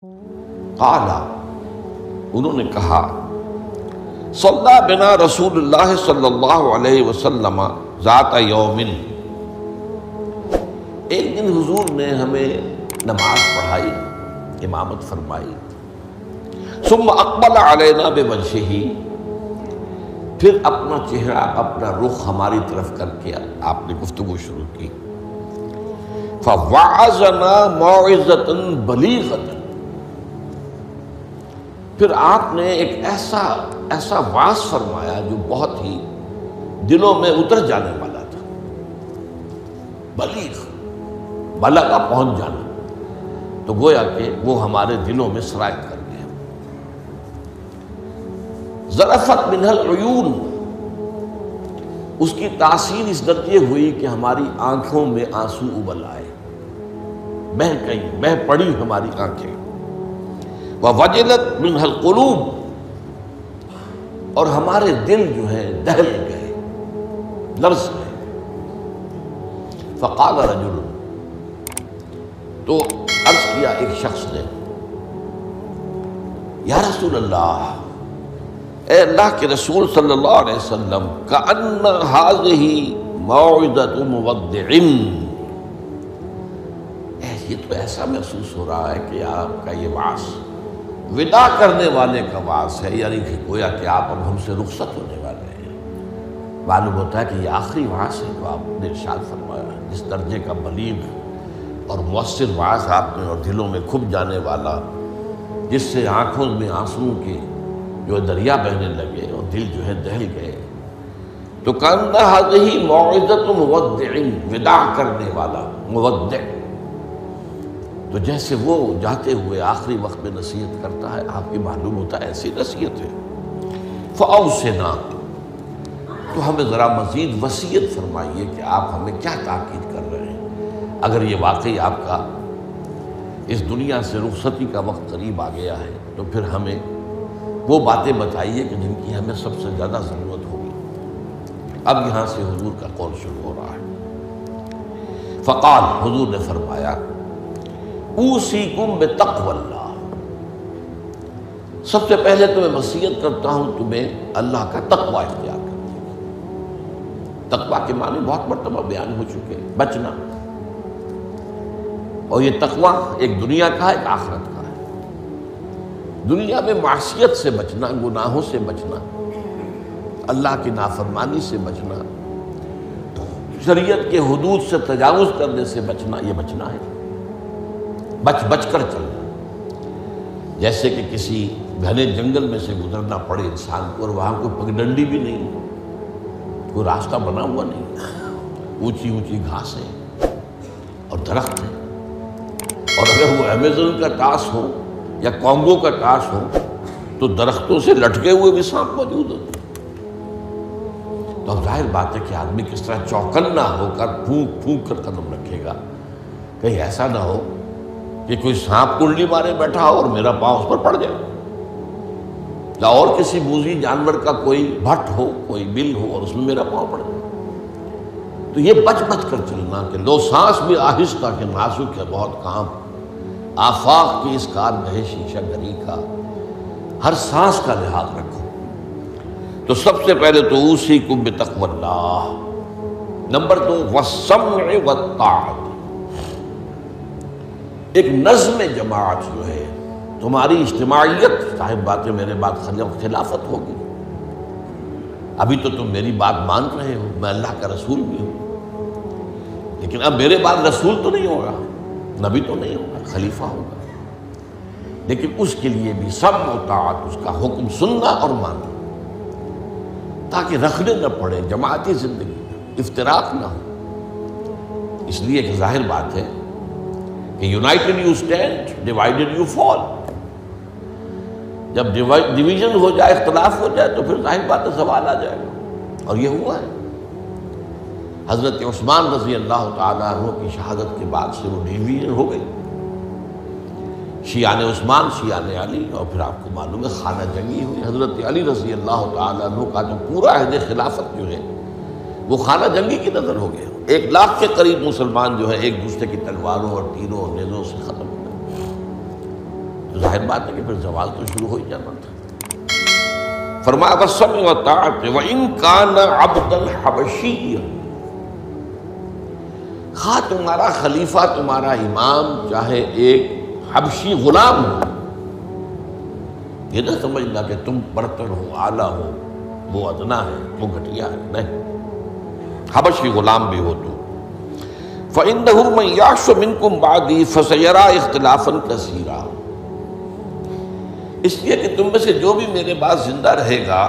قال، انہوں نے کہا، صلی بنا رسول اللہ صلی اللہ علیہ وسلم ذات یوم، ایک دن حضور نے ہمیں نماز پڑھائی، امامت فرمائی، ثم اقبل علینا بوجہہ، پھر اپنا چہرہ اپنا رخ ہماری طرف کر کے آپ نے گفتگو شروع کی، فوعظنا موعظۃ بلیغۃ، پھر آپ نے ایک ایسا واعظ فرمایا جو بہت ہی دلوں میں اتر جانے والا تھا، بلیغ، بلغ پہنچ جانا، تو گویا کہ وہ ہمارے دلوں میں سرایت کر گیا۔ ذرفت منہ العیون، اس کی تاثیر اس درجے ہوئی کہ ہماری آنکھوں میں آنسو ابل آئے، بہہ پڑی ہماری آنکھیں، وَوَجِلَتْ مِنْهَا الْقُلُوبُ، اور ہمارے دل جو ہیں دہل گئے، لرز گئے۔ فَقَالَ رَجُلٌ، تو عرض کیا ایک شخص نے، یا رسول اللہ، اے اللہ کے رسول صلی اللہ علیہ وسلم، كَأَنَّ هَذِهِ مَوْعِظَةُ مُوَدِّعٍ، یہ تو ایسا محسوس ہو رہا ہے کہ آپ کا یہ وعظ وداع کرنے والے کا وعظ ہے، یعنی کہ گویا کہ آپ اب ہم سے رخصت ہونے والے ہیں۔ معلوم ہوتا ہے کہ یہ آخری وعظ ہے جو آپ نے ارشاد فرمایا، جس درجے کا بلیغ اور مؤثر وعظ آپ نے، اور دلوں میں کھپ جانے والا، جس سے آنکھوں میں آنسوں کے جو دریا بہنے لگے اور دل جو ہے دہل گئے۔ تو کأن هذه موعظۃ مودع، وداع کرنے والا، مودع، تو جیسے وہ جاتے ہوئے آخری وقت میں نصیحت کرتا ہے، آپ کی معلوم ہوتا ہے ایسی نصیحت ہے۔ فَأَوْصِنَا، تو ہمیں ذرا مزید وصیت فرمائیے کہ آپ ہمیں کیا تاکید کر رہے ہیں، اگر یہ واقعی آپ کا اس دنیا سے رخصتی کا وقت قریب آ گیا ہے تو پھر ہمیں وہ باتیں بتائیے کہ جن کی ہمیں سب سے زیادہ ضرورت ہوگی۔ اب یہاں سے حضور کا قول شروع ہو رہا ہے۔ فقال، حضور نے فرمایا، اوصیکم بتقوی اللہ، سب سے پہلے تو میں وصیت کرتا ہوں تمہیں اللہ کا تقوی اختیار کرنے کی۔ تقوی کے معنی بہت مرتبہ بیان ہو چکے، بچنا، اور یہ تقوی ایک دنیا کا ہے، ایک آخرت کا ہے۔ دنیا میں معصیت سے بچنا، گناہوں سے بچنا، اللہ کی نافرمانی سے بچنا، شریعت کے حدود سے تجاوز کرنے سے بچنا، یہ بچنا ہے، بچ کر چلنا۔ جیسے کہ کسی گھنے جنگل میں سے گزرنا پڑے انسان کو، اور وہاں کوئی پگڈنڈی بھی نہیں، کوئی راستہ بنا ہوا نہیں، اونچی اونچی گھاسیں اور درخت ہیں، اور اگر وہ امیزون کا ٹاس ہو یا کانگو کا ٹاس ہو تو درختوں سے لٹکے ہوئے بھی سانپ موجود ہوتے، تو اب ظاہر بات ہے کہ آدمی کس طرح چوکنا ہو کر پھونک پھونک کر قدم رکھے گا، کہیں ایسا نہ ہو کہ کوئی سانپ کنڈلی مارے بیٹھا ہو اور میرا پاؤں اس پر پڑ جائے، یا اور کسی موذی جانور کا کوئی بھٹ ہو، کوئی بل ہو اور اس میں میرا پاؤں پڑ جائے۔ تو یہ بچ کر چلنا کہ لو سانس بھی آہستہ کہ نازک ہے بہت کام، آفاق کی اس کارگہ شیشہ گری کا، ہر سانس کا لحاظ رکھو۔ تو سب سے پہلے تو اوصیکم بتقوی اللہ، نمبر 2 والسمع والطاعۃ، ایک نظم جماعت جو ہے، تمہاری اجتماعیت، صاحب باتیں میرے بات خلافت ہوگی، ابھی تو تم میری بات مان رہے ہو، میں اللہ کا رسول بھی ہوں، لیکن اب میرے بعد رسول تو نہیں ہوگا، نبی تو نہیں ہوگا، خلیفہ ہوگا، لیکن اس کے لیے بھی سمع و طاعت، اس کا حکم سننا اور ماننا، تاکہ رکھنے نہ پڑے، جماعتی زندگی میں افتراق نہ ہو۔ اس لیے کہ ظاہر بات ہے کہ United you stand, divided you fall, جب ڈویژن ہو جائے، اختلاف ہو جائے تو پھر ظاہر بات ہے زوال آ جائے گا، اور یہ ہوا ہے۔ حضرت عثمان رضی اللہ تعالیٰ عنہ کی شہادت کے بعد سے وہ ڈویژن ہو گئی، شیعان عثمان، شیعان علی، اور پھر آپ کو معلوم ہے خانہ جنگی ہوئی۔ حضرت علی رضی اللہ تعالیٰ عنہ کا جو پورا عہد خلافت جو ہے وہ خانہ جنگی کی نظر ہو گیا، 1 لاکھ کے قریب مسلمان جو ہے ایک دوسرے کی تلواروں اور تیروں اور نیزوں سے ختم ہو گئے۔ تو ظاہر بات ہے کہ پھر زوال تو شروع ہو ہی جانا تھا۔ فرمایا وَالسَّمْعِ وَالطَّاعَةِ وَإِن كَانَ عَبْدًا حَبَشِيًّا، خواہ تمہارا خلیفہ تمہارا امام چاہے ایک حبشی غلام ہو، یہ نہ سمجھنا کہ تم برتر ہو، اعلیٰ ہو، وہ ادنا ہے، وہ گھٹیا ہے، نہیں، حبشی غلام بھی ہو تو فَإِنَّهُ مَن يَعْشُ مِنكُم بَعْدِي فَسَيَرَىٰ اخْتِلَافًا كَثِيرًا، اس لیے کہ تم میں سے جو بھی میرے بعد زندہ رہے گا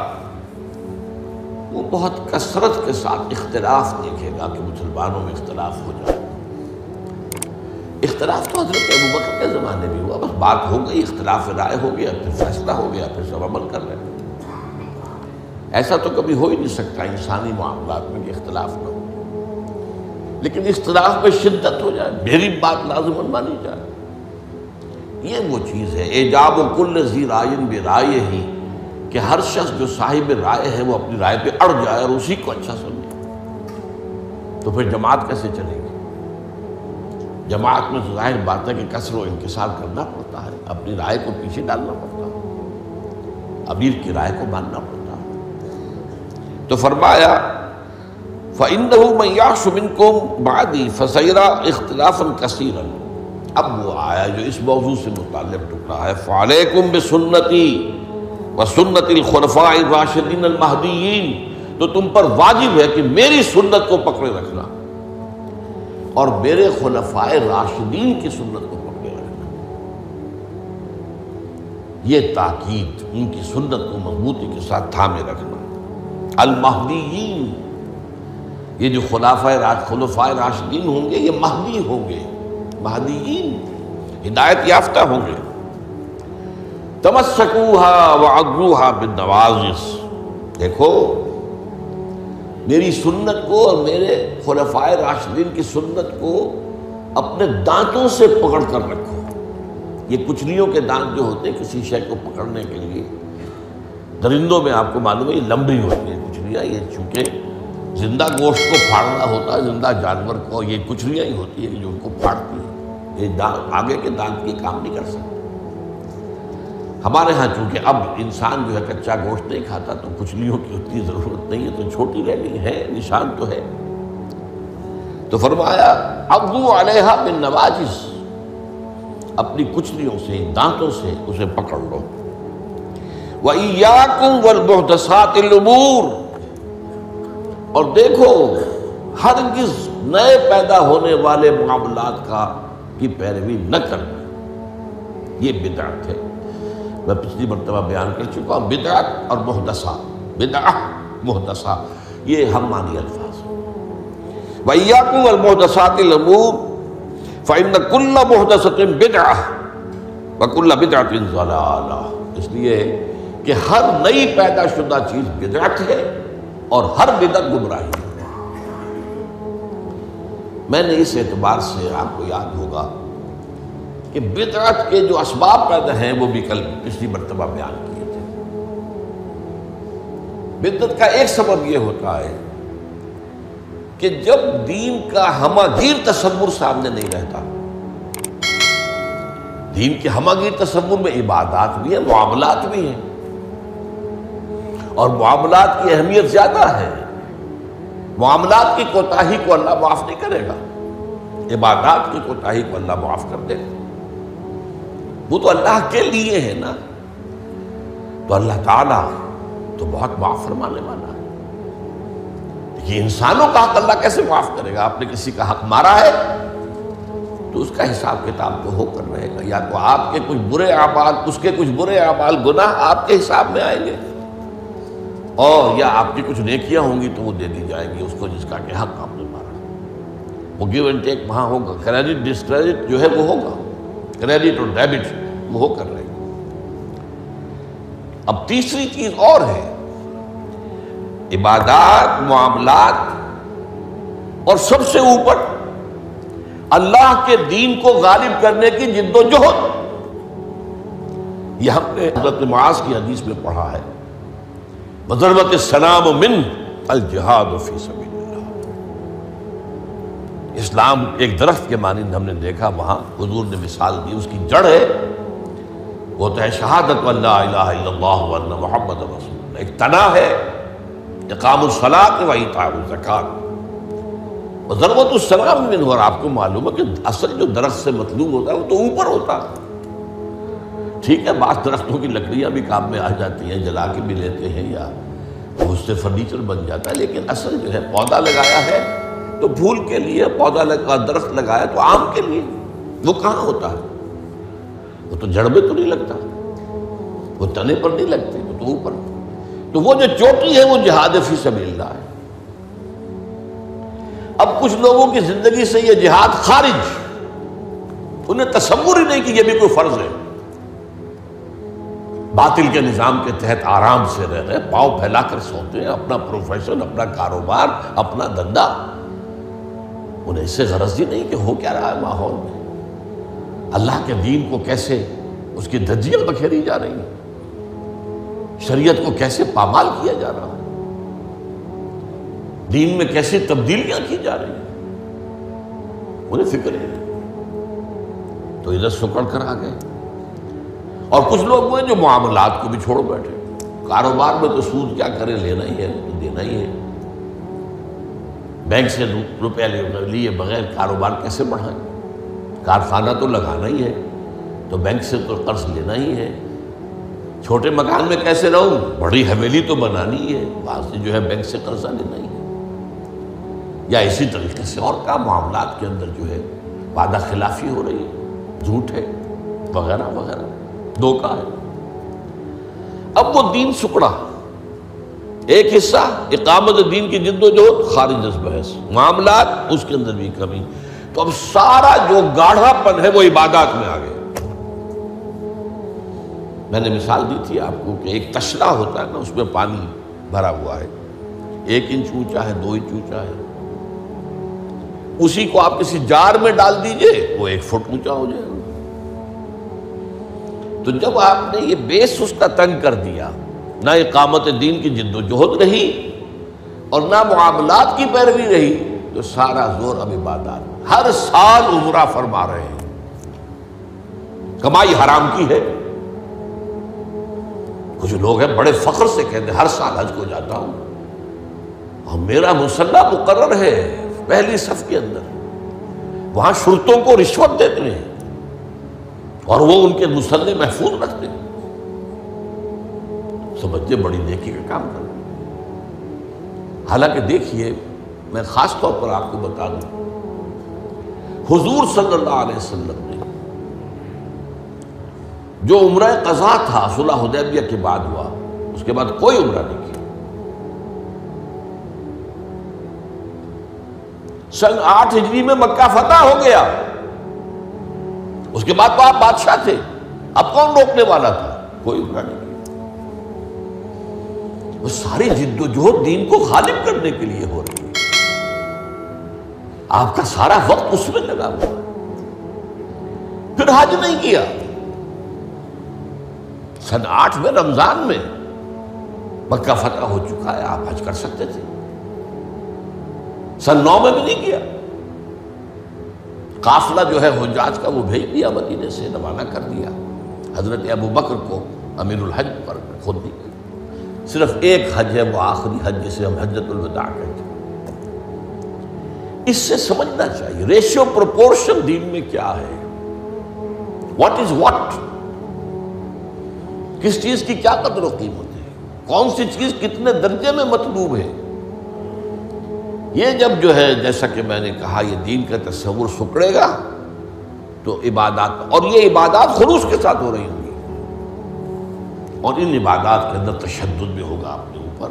وہ بہت کثرت کے ساتھ اختلاف دیکھے گا کہ مسلمانوں میں اختلاف ہو جائے۔ اختلاف تو حضرت ابوبکر کے زمانے بھی ہوا، بس بات ہو گئی، اختلاف رائے ہو گیا، پھر فیصلہ ہو گیا، پھر سب عمل کر رہے ہیں۔ ایسا تو کبھی ہو ہی نہیں سکتا انسانی معاملات میں کہ اختلاف نہ ہو، لیکن اختلاف میں شدت ہو جائے، میری بات لازماً مانی جائے، یہ وہ چیز ہے ایجاب کل ذی رائے برائے ہی، کہ ہر شخص جو صاحب رائے ہے وہ اپنی رائے پہ اڑ جائے اور اسی کو اچھا سمجھے، تو پھر جماعت کیسے چلے گی؟ جماعت میں تو ظاہر بات ہے کہ کسر و انکسار کرنا پڑتا ہے، اپنی رائے کو پیچھے ڈالنا پڑتا ہے، امیر کی رائے کو ماننا پڑتا ہے۔ تو فرمایا فَإِنَّهُ مَن يَعْشُ مِنكُم بَعْدِي فَسَيَرَىٰ اخْتِلَافًا كَثِيرًا، اب وہ آیا جو اس موضوع سے متعلق ٹکڑا ہے، فَعَلَيْكُمْ بِسُنَّتِي وَسُنَّتِ الْخُلَفَاءِ الرَّاشِدِينَ الْمَهْدِيِّينَ، تو تم پر واجب ہے کہ میری سنت کو پکڑے رکھنا اور میرے خلفائے راشدین کی سنت کو پکڑے رکھنا، یہ تاکید، ان کی سنت کو مضبوطی کے ساتھ تھامے رکھنا۔ المہدیین، یہ جو خلفائے راشدین ہوں گے یہ مہدی ہوں گے، مہدیین ہدایت یافتہ ہوں گے۔ تمسکوہا وعضوہا بالنواجذ، دیکھو میری سنت کو اور میرے خلفائے راشدین کی سنت کو اپنے دانتوں سے پکڑ کر رکھو۔ یہ کچلیوں کے دانت جو ہوتے ہیں کسی شے کو پکڑنے کے لیے، درندوں میں آپ کو معلوم ہے یہ لمبی ہوتی ہیں کچلیاں، یہ چونکہ زندہ گوشت کو پھاڑنا ہوتا ہے، زندہ جانور کو، یہ کچلیاں ہی ہوتی ہیں جو ان کو پھاڑتی ہیں، یہ آگے کے دانت کی کام نہیں کر سکتے۔ ہمارے ہاں چونکہ اب انسان جو ہے کچا گوشت نہیں کھاتا تو کچلیوں کی اتنی ضرورت نہیں ہے، تو چھوٹی رہی ہے، نشان تو ہے۔ تو فرمایا عضو علیہا بالنواجذ، اپنی کچلیوں سے، دانتوں سے اسے پکڑ لو۔ وَإِيَّاكُمْ وَالْمُحْدَثَاتِ الْأُمُورِ، اور دیکھو ہرگز نئے پیدا ہونے والے معاملات کی پیروی نہ کرنا، یہ بدعت ہے۔ میں پچھلی مرتبہ بیان کر چکا ہوں، بدعت اور محدثہ، بدعہ محدثہ یہ ہم معنی الفاظ ہیں۔ وَإِيَّاكُمْ وَالْمُحْدَثَاتِ الْأُمُورِ فَإِنَّ كُلَّ مُحْدَثَةٍ بِدْعَةٌ وَكُلَّ بِدْعَةٍ ضَلَالَةٌ، اس لیے کہ ہر نئی پیدا شدہ چیز بدعت ہے اور ہر بدعت گمراہی ہے۔ میں نے اس اعتبار سے آپ کو یاد ہوگا کہ بدعت کے جو اسباب پیدا ہیں وہ بھی کل پچھلی مرتبہ بیان کیے تھے۔ بدعت کا ایک سبب یہ ہوتا ہے کہ جب دین کا ہمہ گیر تصور سامنے نہیں رہتا، دین کے ہمہ گیر تصور میں عبادات بھی ہیں، معاملات بھی ہیں، اور معاملات کی اہمیت زیادہ ہے۔ معاملات کی کوتاہی کو اللہ معاف نہیں کرے گا، عبادات کی کوتاہی کو اللہ معاف کر دے گا، وہ تو اللہ کے لیے ہے نا، تو اللہ تعالیٰ تو بہت معاف فرمانے والا ہے۔ یہ انسانوں کا حق اللہ کیسے معاف کرے گا؟ آپ نے کسی کا حق مارا ہے تو اس کا حساب کتاب تو ہو کر رہے گا، یا تو آپ کے کچھ برے اعمال، اس کے کچھ برے اعمال، گناہ آپ کے حساب میں آئیں گے، اور یا آپ کی کچھ نیکیاں ہوں گی تو وہ دے دی جائے گی اس کو جس کا کہ حق آپ نے مارا۔ وہ گیو اینڈ ٹیک وہاں ہوگا، کریڈٹ ڈسکریڈٹ جو ہے وہ ہوگا، کریڈٹ اور ڈیبٹ وہ ہو کر رہے گی۔ اب تیسری چیز اور ہے، عبادات، معاملات، اور سب سے اوپر اللہ کے دین کو غالب کرنے کی جد و جہد۔ یہ ہم نے حضرت معاذ کی حدیث میں پڑھا ہے، وَضَرْبَتِ السَّلَامُ مِنْ الْجِهَادُ فِي سَبِيلِ اللَّهِ۔ اسلام ایک درخت کے مانند ہم نے دیکھا، وہاں حضور نے مثال دی، اس کی جڑ ہے وہ تو ہے شہادت اللہ الہ الا اللہ وان محمد رسول اللہ، ایک تنا ہے اقام الصلاۃ و ایتاء الزکوٰۃ و ضربۃ السلام منہ، اور آپ کو معلوم ہے کہ اصل جو درخت سے مطلوب ہوتا ہے وہ تو اوپر ہوتا ہے۔ ٹھیک ہے، بعض درختوں کی لکڑیاں بھی کام میں آ جاتی ہیں، جلا کے بھی لیتے ہیں یا اس سے فرنیچر بن جاتا ہے، لیکن اصل جو ہے پودا لگایا ہے تو پھول کے لیے، پودا لگا درخت لگایا تو آم کے لیے، وہ کہاں ہوتا ہے؟ وہ تو جڑ میں تو نہیں لگتا، وہ تنے پر نہیں لگتے، وہ تو اوپر۔ تو وہ جو چوٹی ہے وہ جہاد فی سبیل اللہ ہے۔ اب کچھ لوگوں کی زندگی سے یہ جہاد خارج، انہیں تصور ہی نہیں کہ یہ بھی کوئی فرض ہے، باطل کے نظام کے تحت آرام سے رہ رہے، پاؤں پھیلا کر سوتے ہیں، اپنا پروفیشن، اپنا کاروبار، اپنا دھندا، انہیں اس سے غرض ہی نہیں کہ ہو کیا رہا ہے ماحول میں، اللہ کے دین کو کیسے اس کی دھجیاں بکھیری جا رہی ہیں، شریعت کو کیسے پامال کیا جا رہا ہے، دین میں کیسی تبدیلیاں کی جا رہی ہیں، انہیں فکر ہے، تو ادھر سکڑ کر آ گئے۔ اور کچھ لوگ وہ ہیں جو معاملات کو بھی چھوڑ بیٹھے، کاروبار میں تو سود کیا کرے، لینا ہی ہے تو دینا ہی ہے، بینک سے روپیہ لیے بغیر کاروبار کیسے بڑھائیں، کارخانہ تو لگانا ہی ہے تو بینک سے تو قرض لینا ہی ہے، چھوٹے مکان میں کیسے رہوں، بڑی حویلی تو بنانی ہی ہے، وہاں سے جو ہے بینک سے قرضہ لینا ہی ہے، یا اسی طریقے سے اور کا معاملات کے اندر جو ہے وعدہ خلافی ہو رہی ہے، جھوٹ ہے وغیرہ وغیرہ، دھوکہ ہے۔ اب وہ دین سکڑا، ایک حصہ اقامت دین کی جد و جہد خارج از بحث، معاملات اس کے اندر بھی کمی، تو اب سارا جو گاڑھا پن ہے وہ عبادات میں آ گیا۔ میں نے مثال دی تھی آپ کو کہ ایک تشلا ہوتا ہے نا، اس میں پانی بھرا ہوا ہے، 1 انچ اونچا ہے، 2 انچ اونچا ہے، اسی کو آپ کسی جار میں ڈال دیجئے وہ 1 فٹ اونچا ہو جائے گا۔ تو جب آپ نے یہ بیس اس کا تنگ کر دیا، نہ اقامت دین کی جد و جہد رہی اور نہ معاملات کی پیروی رہی، تو سارا زور اب عبادات، ہر سال عمرہ فرما رہے ہیں، کمائی حرام کی ہے۔ کچھ لوگ ہیں بڑے فخر سے کہتے ہیں ہر سال حج کو جاتا ہوں، اور میرا مسلح مقرر ہے پہلی صف کے اندر، وہاں شرطوں کو رشوت دیتے ہیں اور وہ ان کے مسلح محفوظ رکھتے ہیں، سمجھتے بڑی نیکی کا کام کر رہے ہیں۔ حالانکہ دیکھیے، میں خاص طور پر آپ کو بتا دوں، حضور صلی اللہ علیہ وسلم نے جو عمرہ قضا تھا صلح حدیبیہ کے بعد ہوا، اس کے بعد کوئی عمرہ نہیں کیا۔ سن 8 ہجری میں مکہ فتح ہو گیا، اس کے بعد تو آپ بادشاہ تھے، اب کون روکنے والا تھا؟ کوئی عمرہ نہیں کیا۔ وہ ساری جد و جہد دین کو غالب کرنے کے لیے ہو رہی ہے، آپ کا سارا وقت اس میں لگا ہوا، پھر حج نہیں کیا۔ سن 8 میں رمضان میں مکہ فتح ہو چکا ہے، آپ حج کر سکتے تھے، سن 9 میں بھی نہیں کیا۔ قافلہ جو ہے حجاج کا وہ بھیج دیا، مدینے سے روانہ کر دیا، حضرت ابوبکر کو امیر الحج پر خود دی گئی۔ صرف ایک حج ہے، وہ آخری حج جسے ہم حجۃ الوداع کہتے ہیں۔ اس سے سمجھنا چاہیے ریشیو پروپورشن دین میں کیا ہے، واٹ از واٹ، کس چیز کی کیا قدر و قیمت ہے، کون سی چیز کتنے درجے میں مطلوب ہے۔ یہ جب جو ہے جیسا کہ میں نے کہا یہ دین کا تصور سکڑے گا تو عبادات، اور یہ عبادات خلوص کے ساتھ ہو رہی ہوں گی، اور ان عبادات کے اندر تشدد بھی ہوگا اپنے اوپر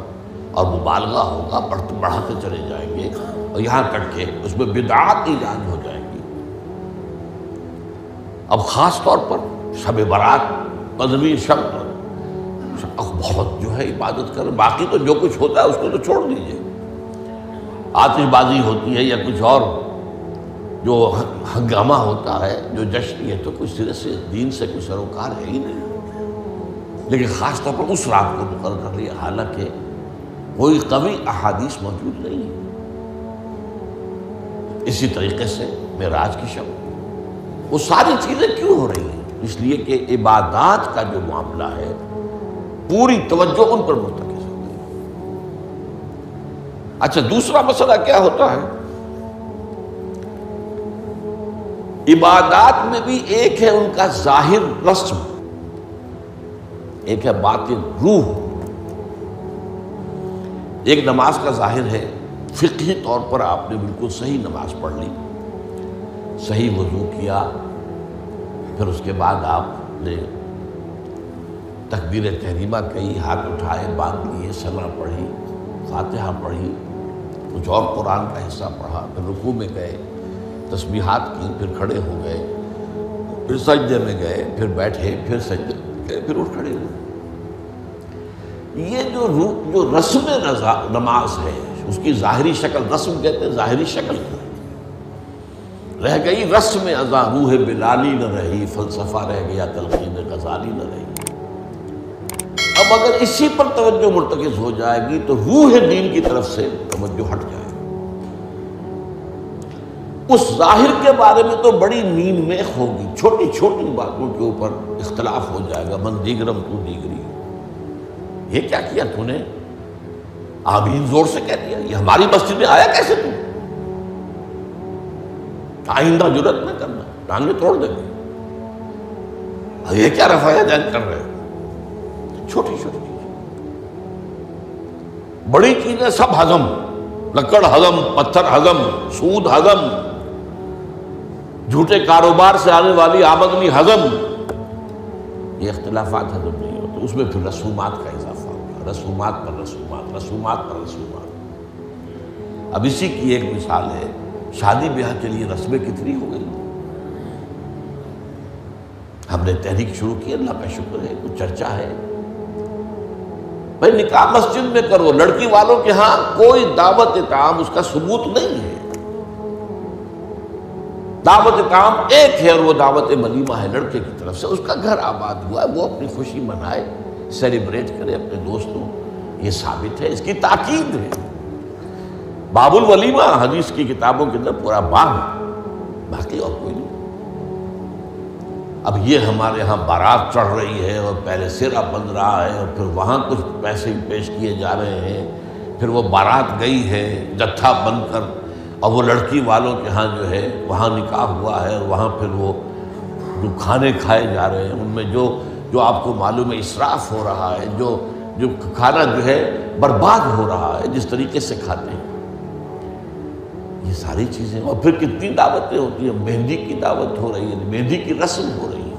اور مبالغہ ہوگا، بڑھاتے چلے جائیں گے، اور یہاں تک کہ اس میں بدعات ایجاد ہو جائیں گی۔ اب خاص طور پر شب برات، قدمی شب، بہت جو ہے عبادت کر، باقی تو جو کچھ ہوتا ہے اس کو تو چھوڑ دیجئے، آتش بازی ہوتی ہے یا کچھ اور جو ہنگامہ ہوتا ہے، جو جشن، یہ تو کچھ سرے سے دین سے کوئی سروکار ہے ہی نہیں۔ لیکن خاص طور پر اس رات کو مقرر کر لیا، حالانکہ کوئی قوی احادیث موجود نہیں ہے۔ اسی طریقے سے معراج کی شب، وہ ساری چیزیں کیوں ہو رہی ہیں؟ اس لیے کہ عبادات کا جو معاملہ ہے پوری توجہ ان پر مرتکز ہو گئی۔ اچھا، دوسرا مسئلہ کیا ہوتا ہے؟ عبادات میں بھی ایک ہے ان کا ظاہر رسم، ایک ہے باطن روح۔ ایک نماز کا ظاہر ہے، فقہی طور پر آپ نے بالکل صحیح نماز پڑھ لی، صحیح وضو کیا، پھر اس کے بعد آپ نے تکبیر تحریمہ کہی، ہاتھ اٹھائے، باندھ لیے، ثنا پڑھی، فاتحہ پڑھی، کچھ اور قرآن کا حصہ پڑھا، پھر رکوع میں گئے، تسبیحات کی، پھر کھڑے ہو گئے، پھر سجدے میں گئے، پھر بیٹھے، پھر سجدے میں گئے، پھر اٹھ کھڑے ہوئے۔ یہ جو رسم نماز ہے، اس کی ظاہری شکل، رسم کہتے ہیں ظاہری شکل، رہ گئی رسم ازاں روح بلالی نہ رہی، فلسفہ رہ گیا تلقین غزالی نہ رہی۔ اب اگر اسی پر توجہ مرتکز ہو جائے گی تو روح دین کی طرف سے توجہ ہٹ جائے گی۔ اس ظاہر کے بارے میں تو بڑی نیند میخ ہوگی، چھوٹی چھوٹی باتوں کے اوپر اختلاف ہو جائے گا، من دیگرم تو دیگری، یہ کیا کیا تو نے؟ آمین زور سے کہہ دیا، یہ ہماری مسجد میں آیا کیسے تو؟ آئندہ جرأت نہ کرنا، ٹانگیں توڑ دیں گے، یہ کیا رفع دین کر رہے ہیں؟ چھوٹی چھوٹی چیزیں، بڑی چیزیں سب ہضم، لکڑ ہضم، پتھر ہضم، سود ہضم، جھوٹے کاروبار سے آنے والی آمدنی ہضم، یہ اختلافات ہضم نہیں ہوتے۔ اس میں پھر رسومات کا اضافہ ہوگا، رسومات پر رسومات، رسومات پر رسومات۔ اب اسی کی ایک مثال ہے، شادی بیاہ کے لیے رسمیں کتنی ہو گئی۔ ہم نے تحریک شروع کی، اللہ کا شکر ہے، کچھ چرچا ہے، بھائی نکاح مسجد میں کرو، لڑکی والوں کے ہاں کوئی دعوت طعام اس کا ثبوت نہیں ہے۔ دعوت طعام ایک ہے اور وہ دعوت ولیمہ ہے لڑکے کی طرف سے، اس کا گھر آباد ہوا ہے، وہ اپنی خوشی منائے، سیلیبریٹ کرے اپنے دوستوں، یہ ثابت ہے، اس کی تاکید ہے۔ باب الولیمہ حدیث کی کتابوں کے اندر پورا باب ہے، باقی اور کوئی نہیں۔ اب یہ ہمارے ہاں بارات چڑھ رہی ہے اور پہلے سیرا بن رہا ہے اور پھر وہاں کچھ پیسے پیش کیے جا رہے ہیں، پھر وہ بارات گئی ہے جتھا بن کر، اور وہ لڑکی والوں کے ہاں جو ہے وہاں نکاح ہوا ہے، اور وہاں پھر وہ جو کھانے کھائے جا رہے ہیں ان میں جو آپ کو معلوم ہے اسراف ہو رہا ہے، جو کھانا جو ہے برباد ہو رہا ہے جس طریقے سے کھاتے ہیں، یہ ساری چیزیں۔ اور پھر کتنی دعوتیں ہوتی ہیں، مہندی کی دعوت ہو رہی ہے، مہندی کی رسم ہو رہی ہے،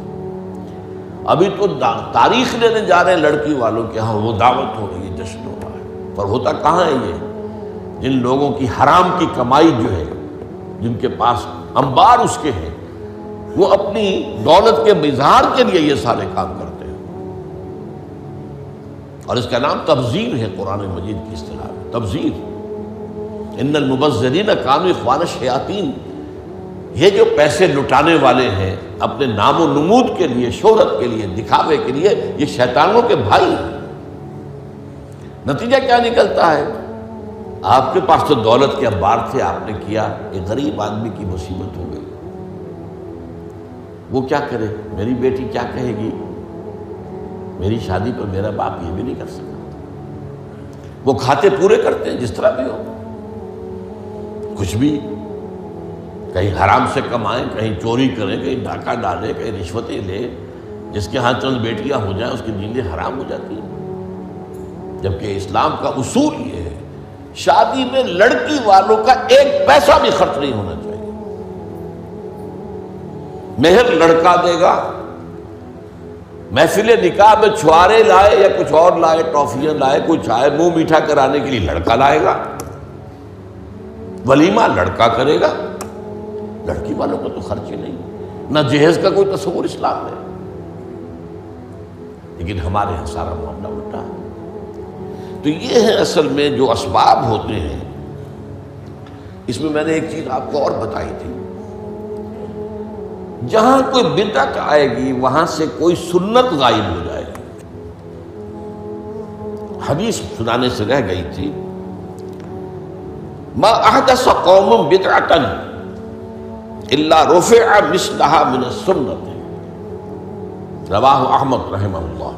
ابھی تو تاریخ لینے جا رہے ہیں لڑکی والوں کے ہاں، وہ دعوت ہو رہی ہے، جشن ہو رہا ہے، پر ہوتا کہاں ہے یہ؟ جن لوگوں کی حرام کی کمائی جو ہے، جن کے پاس انبار اس کے ہیں، وہ اپنی دولت کے اظہار کے لیے یہ سارے کام کرتے ہیں، اور اس کا نام تبذیر ہے قرآن مجید کی اصطلاح میں، تبذیر۔ ان المبذرین کانوا اخوان الشیاطین، یہ جو پیسے لٹانے والے ہیں اپنے نام و نمود کے لیے، شہرت کے لیے، دکھاوے کے لیے، یہ شیطانوں کے بھائی ہیں۔ نتیجہ کیا نکلتا ہے؟ آپ کے پاس تو دولت کے انبار تھے، آپ نے کیا، ایک غریب آدمی کی مصیبت ہو گئی، وہ کیا کرے؟ میری بیٹی کیا کہے گی؟ میری شادی پر میرا باپ یہ بھی نہیں کر سکتا۔ وہ کھاتے پورے کرتے ہیں جس طرح بھی ہو، کچھ بھی، کہیں حرام سے کمائیں، کہیں چوری کریں، کہیں ڈاکہ ڈالیں، کہیں رشوتیں لیں، جس کے ہاں چند بیٹیاں ہو جائیں اس کی نیندیں حرام ہو جاتی ہیں۔ جبکہ اسلام کا اصول یہ ہے، شادی میں لڑکی والوں کا ایک پیسہ بھی خرچ نہیں ہونا چاہیے، مہر لڑکا دے گا، محفل نکاح میں چھوارے لائے یا کچھ اور لائے، ٹافیاں لائے، کوئی چائے منہ میٹھا کرانے کے لیے لڑکا لائے گا، ولیمہ لڑکا کرے گا، لڑکی والوں کو تو خرچ ہی نہیں، نہ جہیز کا کوئی تصور اسلام میں۔ لیکن ہمارے یہاں سارا معاملہ الٹا ہے۔ تو یہ ہے اصل میں جو اسباب ہوتے ہیں۔ اس میں نے ایک چیز آپ کو اور بتائی تھی، جہاں کوئی بدعت آئے گی وہاں سے کوئی سنت غائب ہو جائے گی۔ حدیث سنانے سے رہ گئی تھی، ما احدث قوم بدعۃ الا رفع مثلها من السنت، رواہ احمد رحمہ اللہ۔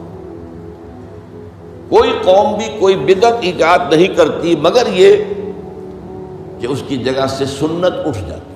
کوئی قوم بھی کوئی بدعت ایجاد نہیں کرتی مگر یہ کہ اس کی جگہ سے سنت اٹھ جاتی۔